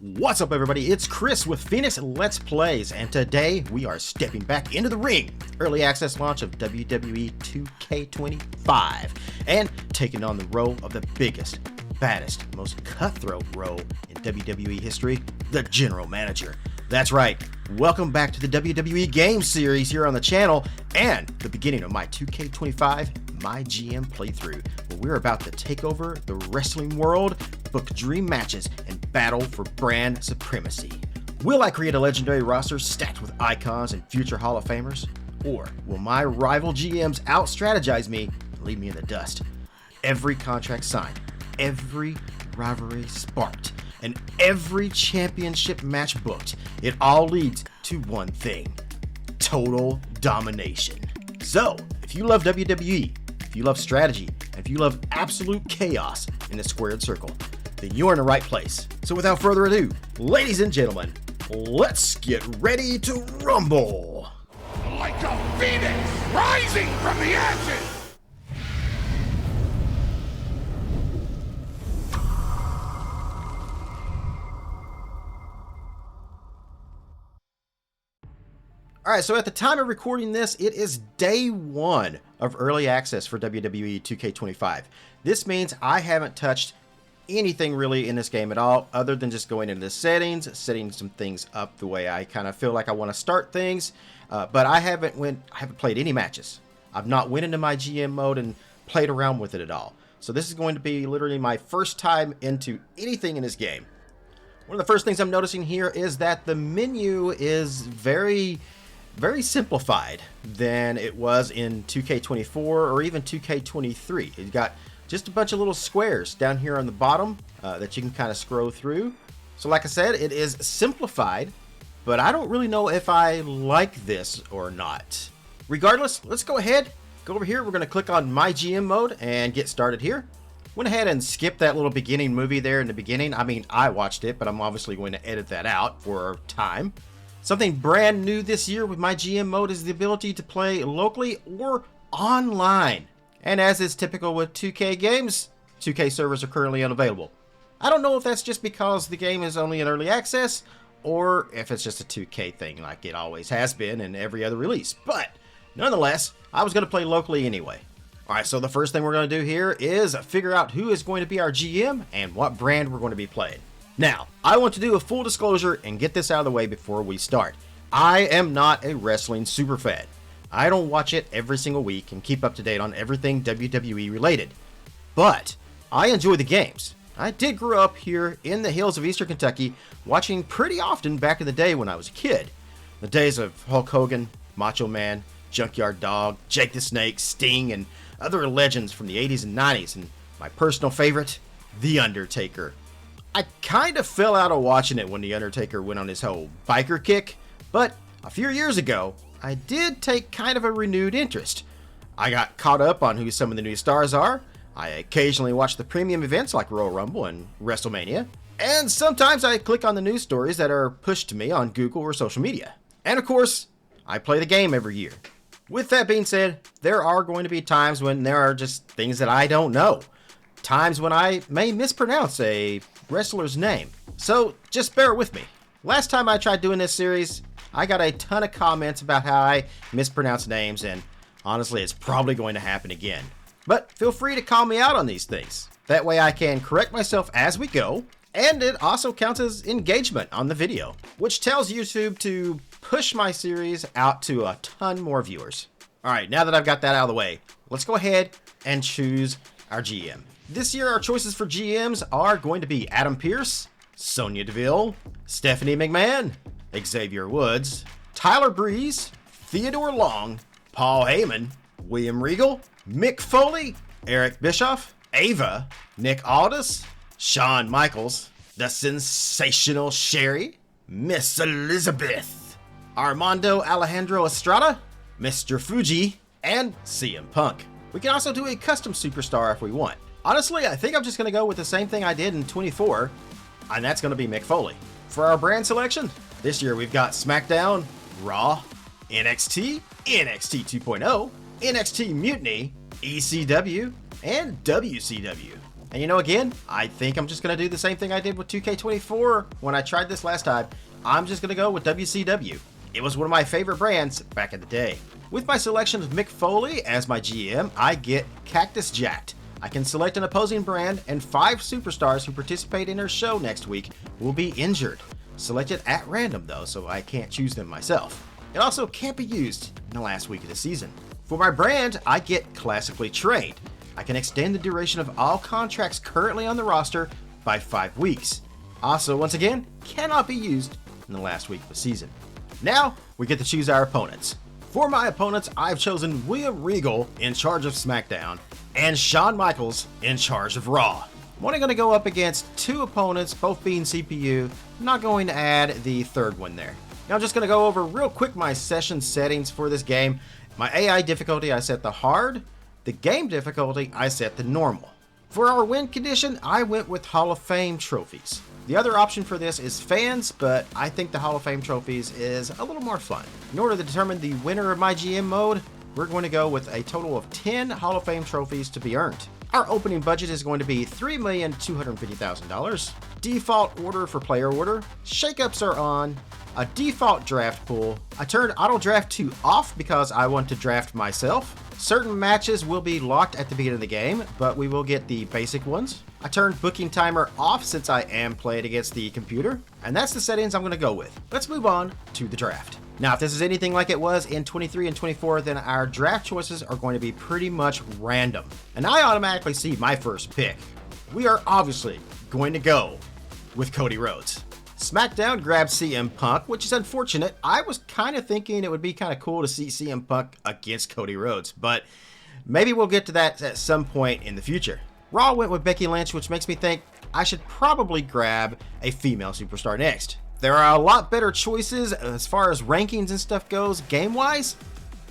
What's up everybody, it's Chris with Phoenix Let's Plays, and today we are stepping back into the ring. Early access launch of WWE 2K25, and taking on the role of the biggest, baddest, most cutthroat role in WWE history, the General Manager. That's right, welcome back to the WWE game series here on the channel, and the beginning of my 2K25 Mygm playthrough, where we're about to take over the wrestling world, book dream matches, and battle for brand supremacy. Will I create a legendary roster stacked with icons and future Hall of Famers? Or will my rival GMs out-strategize me and leave me in the dust? Every contract signed, every rivalry sparked, and every championship match booked, it all leads to one thing: total domination. So, if you love WWE, if you love strategy, and if you love absolute chaos in the squared circle, then you're in the right place. So without further ado, ladies and gentlemen, let's get ready to rumble! Like a phoenix rising from the ashes! Alright, so at the time of recording this, it is day one of early access for WWE 2K25. This means I haven't touched anything really in this game at all, other than just going into the settings, setting some things up the way I kind of feel like I want to start things. But I haven't played any matches. I've not went into my GM mode and played around with it at all. So this is going to be literally my first time into anything in this game. One of the first things I'm noticing here is that the menu is very simplified than it was in 2K24 or even 2K23. It's got just a bunch of little squares down here on the bottom that you can kind of scroll through. So like I said, it is simplified, but I don't really know if I like this or not. Regardless, let's go ahead, go over here. We're going to click on My GM mode and get started here. Went ahead and skipped that little beginning movie there in the beginning. I mean, I watched it, but I'm obviously going to edit that out for time. Something brand new this year with My GM mode is the ability to play locally or online. And as is typical with 2K games, 2K servers are currently unavailable. I don't know if that's just because the game is only in early access, or if it's just a 2K thing like it always has been in every other release. But nonetheless, I was going to play locally anyway. Alright, so the first thing we're going to do here is figure out who is going to be our GM and what brand we're going to be playing. Now, I want to do a full disclosure and get this out of the way before we start. I am not a wrestling superfan. I don't watch it every single week and keep up to date on everything WWE related. But I enjoy the games. I did grow up here in the hills of Eastern Kentucky, watching pretty often back in the day when I was a kid. The days of Hulk Hogan, Macho Man, Junkyard Dog, Jake the Snake, Sting, and other legends from the 80s and 90s, and my personal favorite, The Undertaker. I kind of fell out of watching it when The Undertaker went on his whole biker kick, but a few years ago, I did take kind of a renewed interest. I got caught up on who some of the new stars are. I occasionally watch the premium events like Royal Rumble and WrestleMania, and sometimes I click on the news stories that are pushed to me on Google or social media. And of course, I play the game every year. With that being said, there are going to be times when there are just things that I don't know. Times when I may mispronounce a wrestler's name. So just bear with me. Last time I tried doing this series, I got a ton of comments about how I mispronounce names, and honestly, it's probably going to happen again. But feel free to call me out on these things. That way I can correct myself as we go, and it also counts as engagement on the video, which tells YouTube to push my series out to a ton more viewers. Alright, now that I've got that out of the way, let's go ahead and choose our GM. This year our choices for GMs are going to be Adam Pearce, Sonya Deville, Stephanie McMahon, Xavier Woods, Tyler Breeze, Theodore Long, Paul Heyman, William Regal, Mick Foley, Eric Bischoff, Ava, Nick Aldis, Shawn Michaels, the Sensational Sherry, Miss Elizabeth, Armando Alejandro Estrada, Mr. Fuji, and CM Punk. We can also do a custom superstar if we want. Honestly, I think I'm just going to go with the same thing I did in 24, and that's going to be Mick Foley. For our brand selection, this year we've got SmackDown, Raw, NXT, NXT 2.0, NXT Mutiny, ECW, and WCW. And you know, again, I think I'm just going to do the same thing I did with 2K24 when I tried this last time. I'm just going to go with WCW. It was one of my favorite brands back in the day. With my selection of Mick Foley as my GM, I get Cactus Jacked. I can select an opposing brand, and 5 superstars who participate in her show next week will be injured. Selected at random though, so I can't choose them myself. It also can't be used in the last week of the season. For my brand, I get Classically Trained. I can extend the duration of all contracts currently on the roster by 5 weeks. Also, once again, cannot be used in the last week of the season. Now, we get to choose our opponents. For my opponents, I've chosen William Regal in charge of SmackDown and Shawn Michaels in charge of Raw. I'm only going to go up against 2 opponents, both being CPU. I'm not going to add the third one there. Now I'm just going to go over real quick my session settings for this game. My AI difficulty, I set the hard. The game difficulty, I set the normal. For our win condition, I went with Hall of Fame trophies. The other option for this is fans, but I think the Hall of Fame trophies is a little more fun. In order to determine the winner of my GM mode, we're going to go with a total of 10 Hall of Fame trophies to be earned. Our opening budget is going to be $3,250,000. Default order for player order. Shakeups are on. A default draft pool. I turned auto draft 2 off because I want to draft myself. Certain matches will be locked at the beginning of the game, but we will get the basic ones. I turned booking timer off since I am playing against the computer, and that's the settings I'm going to go with. Let's move on to the draft. Now, if this is anything like it was in 23 and 24, then our draft choices are going to be pretty much random. And I automatically see my first pick. We are obviously going to go with Cody Rhodes. SmackDown grabbed CM Punk, which is unfortunate. I was kind of thinking it would be kind of cool to see CM Punk against Cody Rhodes, but maybe we'll get to that at some point in the future. Raw went with Becky Lynch, which makes me think I should probably grab a female superstar next. There are a lot better choices as far as rankings and stuff goes game-wise,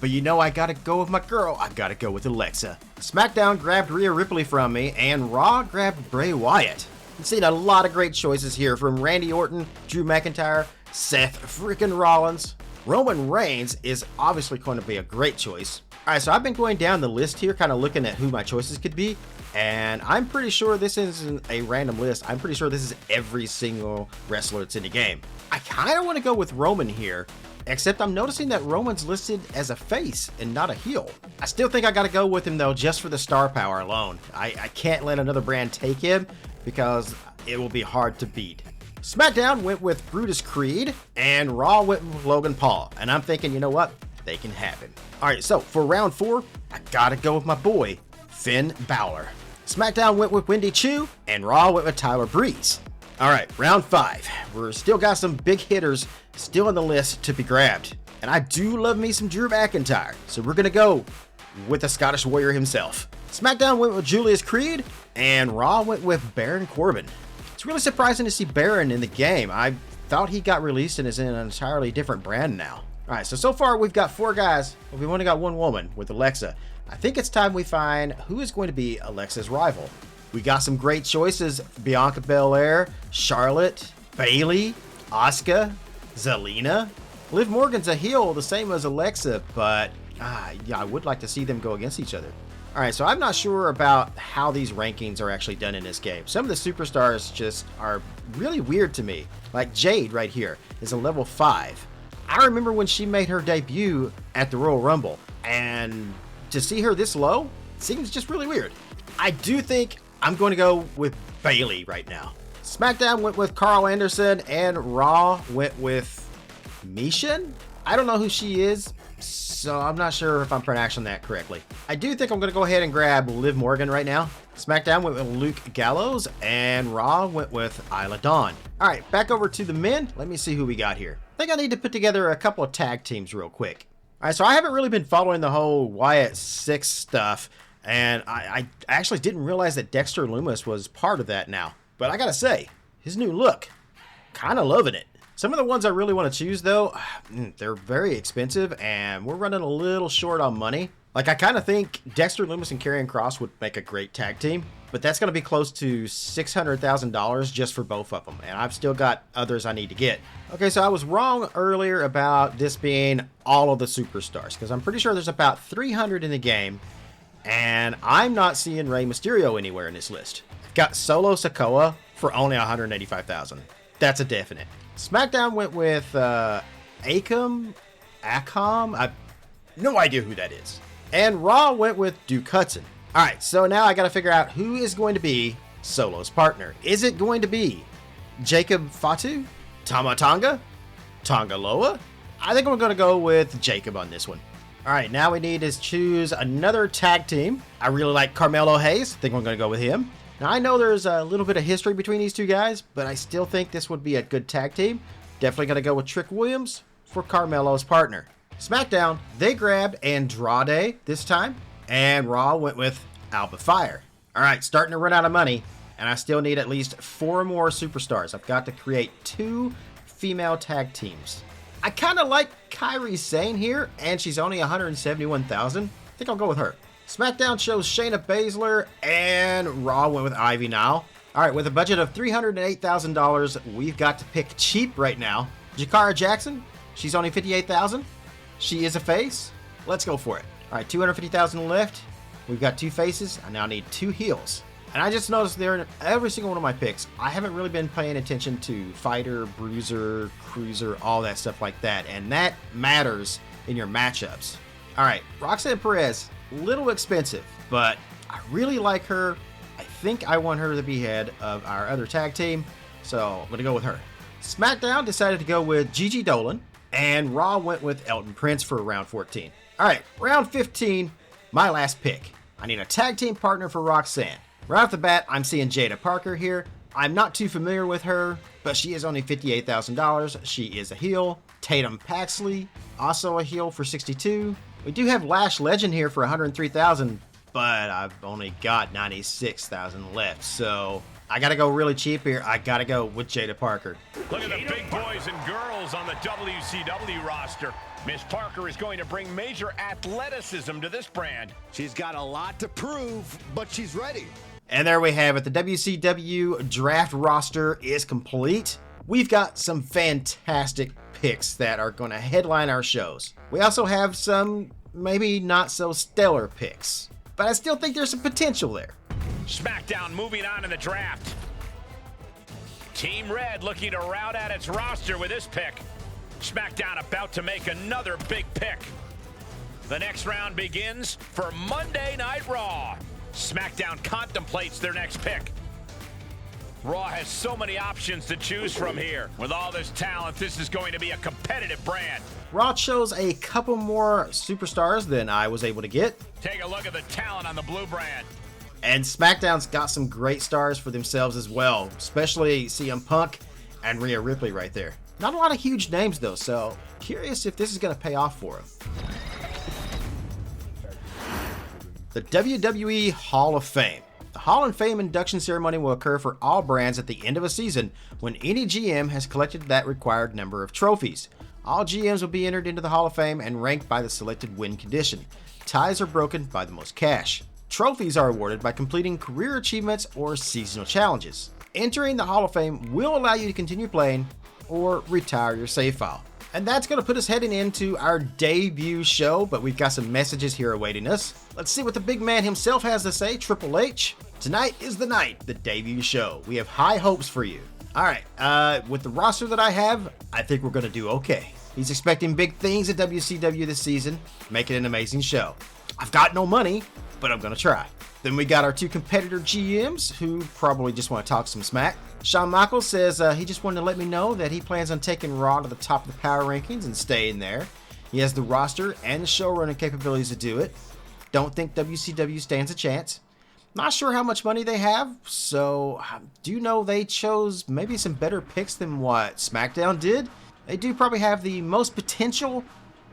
but you know I gotta go with my girl. I gotta go with Alexa. SmackDown grabbed Rhea Ripley from me, and Raw grabbed Bray Wyatt. We've seen a lot of great choices here from Randy Orton, Drew McIntyre, Seth freaking Rollins. Roman Reigns is obviously going to be a great choice. Alright, so I've been going down the list here, kind of looking at who my choices could be, and I'm pretty sure this isn't a random list. I'm pretty sure this is every single wrestler that's in the game. I kind of want to go with Roman here, except I'm noticing that Roman's listed as a face and not a heel. I still think I got to go with him though, just for the star power alone. I can't let another brand take him because it will be hard to beat. SmackDown went with Brutus Creed, and Raw went with Logan Paul, and I'm thinking, you know what? They can have him. Alright, so for round 4, I gotta go with my boy, Finn Balor. SmackDown went with Wendy Chu, and Raw went with Tyler Breeze. Alright, round 5. We're still got some big hitters still on the list to be grabbed. And I do love me some Drew McIntyre, so we're gonna go with the Scottish Warrior himself. SmackDown went with Julius Creed, and Raw went with Baron Corbin. It's really surprising to see Baron in the game. I thought he got released and is in an entirely different brand now. Alright, so far we've got 4 guys, but we've only got 1 woman with Alexa. I think it's time we find who is going to be Alexa's rival. We got some great choices: Bianca Belair, Charlotte, Bayley, Asuka, Zelina. Liv Morgan's a heel, the same as Alexa, but yeah, I would like to see them go against each other. Alright, so I'm not sure about how these rankings are actually done in this game. Some of the superstars just are really weird to me. Like Jade right here is a level 5. I remember when she made her debut at the Royal Rumble, and to see her this low seems just really weird. I do think I'm going to go with Bayley right now. SmackDown went with Carl Anderson, and Raw went with Mishan? I don't know who she is, so I'm not sure if I'm pronouncing that correctly. I do think I'm going to go ahead and grab Liv Morgan right now. SmackDown went with Luke Gallows, and Raw went with Isla Dawn. Alright, back over to the men. Let me see who we got here. I think I need to put together a couple of tag teams real quick. Alright, so I haven't really been following the whole Wyatt 6 stuff, and I actually didn't realize that Dexter Lumis was part of that now. But I gotta say, his new look, kind of loving it. Some of the ones I really want to choose though, they're very expensive, and we're running a little short on money. Like, I kind of think Dexter Lumis and Karrion Kross would make a great tag team, but that's going to be close to $600,000 just for both of them, and I've still got others I need to get. Okay, so I was wrong earlier about this being all of the superstars, because I'm pretty sure there's about 300 in the game, and I'm not seeing Rey Mysterio anywhere in this list. got Solo Sikoa for only $185,000. That's a definite. SmackDown went with Akam. I no idea who that is. And Raw went with Duke Hudson. All right, so now I got to figure out who is going to be Solo's partner. Is it going to be Jacob Fatu, Tama Tonga, Tonga Loa? I think we're going to go with Jacob on this one. All right, now we need to choose another tag team. I really like Carmelo Hayes. I think we're going to go with him. Now, I know there's a little bit of history between these two guys, but I still think this would be a good tag team. Definitely going to go with Trick Williams for Carmelo's partner. SmackDown, they grabbed Andrade this time, and Raw went with Alba Fire. All right, starting to run out of money, and I still need at least 4 more superstars. I've got to create 2 female tag teams. I kind of like Kairi Sane here, and she's only $171,000. I think I'll go with her. SmackDown chose Shayna Baszler, and Raw went with Ivy Nile. All right, with a budget of $308,000, we've got to pick cheap right now. Jakara Jackson, she's only $58,000. She is a face. Let's go for it. All right, $250,000 left. We've got 2 faces. I now need 2 heels. And I just noticed there in every single one of my picks, I haven't really been paying attention to fighter, bruiser, cruiser, all that stuff like that. And that matters in your matchups. All right, Roxanne Perez, little expensive, but I really like her. I think I want her to be head of our other tag team, so I'm going to go with her. SmackDown decided to go with Gigi Dolan, and Raw went with Elton Prince for round 14. All right, round 15, my last pick. I need a tag team partner for Roxanne. Right off the bat, I'm seeing Jada Parker here. I'm not too familiar with her, but she is only $58,000. She is a heel. Tatum Paxley, also a heel for $62,000. We do have Lash Legend here for $103,000, but I've only got $96,000 left, so I gotta go really cheap here. I gotta go with Jada Parker. Look at the big boys and girls on the WCW roster. Miss Parker is going to bring major athleticism to this brand. She's got a lot to prove, but she's ready. And there we have it. The WCW draft roster is complete. We've got some fantastic picks that are going to headline our shows. We also have some maybe not so stellar picks, but I still think there's some potential there. SmackDown moving on in the draft. Team Red looking to round out its roster with this pick. SmackDown about to make another big pick. The next round begins for Monday Night Raw. SmackDown contemplates their next pick. Raw has so many options to choose from here. With all this talent, this is going to be a competitive brand. Raw chose a couple more superstars than I was able to get. Take a look at the talent on the blue brand. And SmackDown's got some great stars for themselves as well, especially CM Punk and Rhea Ripley right there. Not a lot of huge names though, so curious if this is going to pay off for them. The WWE Hall of Fame. The Hall of Fame induction ceremony will occur for all brands at the end of a season when any GM has collected that required number of trophies. All GMs will be entered into the Hall of Fame and ranked by the selected win condition. Ties are broken by the most cash. Trophies are awarded by completing career achievements or seasonal challenges. Entering the Hall of Fame will allow you to continue playing or retire your save file. And that's going to put us heading into our debut show, but we've got some messages here awaiting us. Let's see what the big man himself has to say, Triple H. Tonight is the night, the debut show. We have high hopes for you. All right, with the roster that I have, I think we're going to do okay. He's expecting big things at WCW this season, make it an amazing show. I've got no money, but I'm going to try. Then we got our 2 competitor GMs who probably just want to talk some smack. Shawn Michaels says he just wanted to let me know that he plans on taking Raw to the top of the power rankings and staying there. He has the roster and the showrunning capabilities to do it. Don't think WCW stands a chance. Not sure how much money they have, so do know they chose maybe some better picks than what SmackDown did. They do probably have the most potential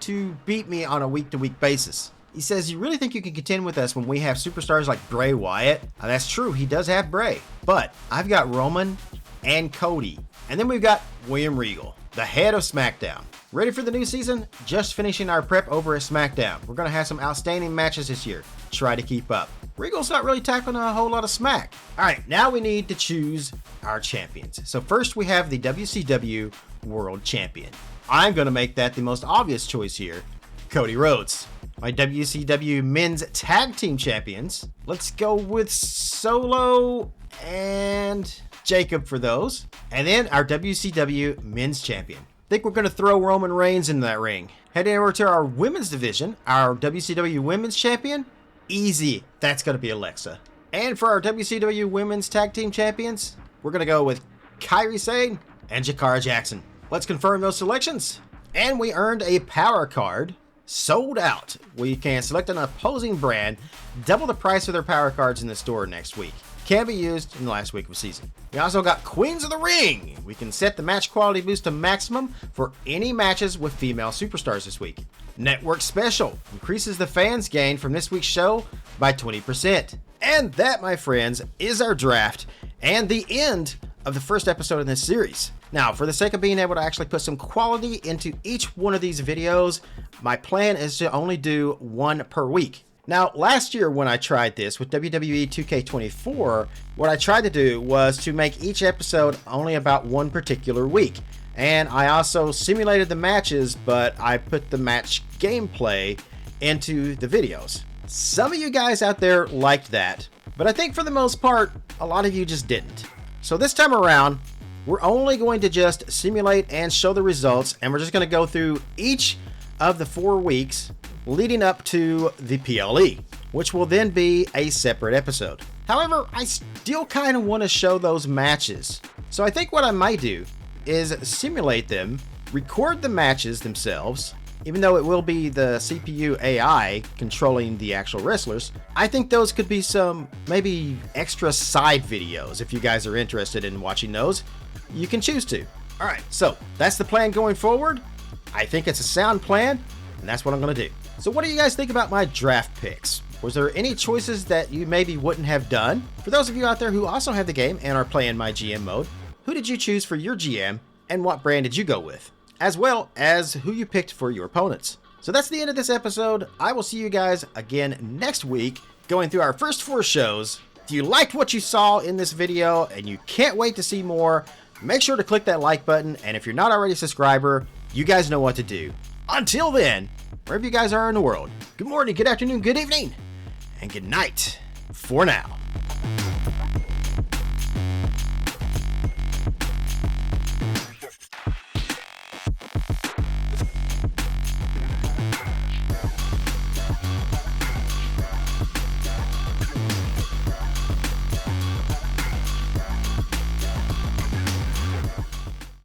to beat me on a week-to-week basis. He says, you really think you can contend with us when we have superstars like Bray Wyatt? Now, that's true, he does have Bray. But I've got Roman and Cody. And then we've got William Regal, the head of SmackDown. Ready for the new season? Just finishing our prep over at SmackDown. We're going to have some outstanding matches this year. Try to keep up. Regal's not really tackling a whole lot of smack. All right, now we need to choose our champions. So first we have the WCW World Champion. I'm going to make that the most obvious choice here, Cody Rhodes. My WCW Men's Tag Team Champions. Let's go with Solo and Jacob for those. And then our WCW Men's Champion. Think we're going to throw Roman Reigns in that ring. Heading over to our Women's Division, our WCW Women's Champion, easy, that's going to be Alexa. And for our WCW Women's Tag Team Champions, we're going to go with Kairi Sane and Jakara Jackson. Let's confirm those selections. And we earned a power card. Sold out. We can select an opposing brand, double the price of their power cards in the store next week. Can be used in the last week of the season. We also got Queens of the Ring. We can set the match quality boost to maximum for any matches with female superstars this week. Network Special increases the fans gain from this week's show by 20%. And that, my friends, is our draft and the end of the first episode in this series. Now, for the sake of being able to actually put some quality into each one of these videos, my plan is to only do one per week. Now, last year when I tried this with WWE 2K24, what I tried to do was to make each episode only about one particular week. And I also simulated the matches, but I put the match gameplay into the videos. Some of you guys out there liked that, but I think for the most part, a lot of you just didn't. So this time around, we're only going to just simulate and show the results, and we're just going to go through each of the 4 weeks leading up to the PLE, which will then be a separate episode. However, I still kind of want to show those matches. So I think what I might do is simulate them, record the matches themselves, even though it will be the CPU AI controlling the actual wrestlers. I think those could be some maybe extra side videos. If you guys are interested in watching those, you can choose to. All right, so that's the plan going forward. I think it's a sound plan, and that's what I'm going to do. So what do you guys think about my draft picks? Was there any choices that you maybe wouldn't have done? For those of you out there who also have the game and are playing my GM mode, who did you choose for your GM, and what brand did you go with? As well as who you picked for your opponents. So that's the end of this episode. I will see you guys again next week, going through our first 4 shows. If you liked what you saw in this video and you can't wait to see more, make sure to click that like button. And if you're not already a subscriber, you guys know what to do. Until then, wherever you guys are in the world, good morning, good afternoon, good evening, and good night for now.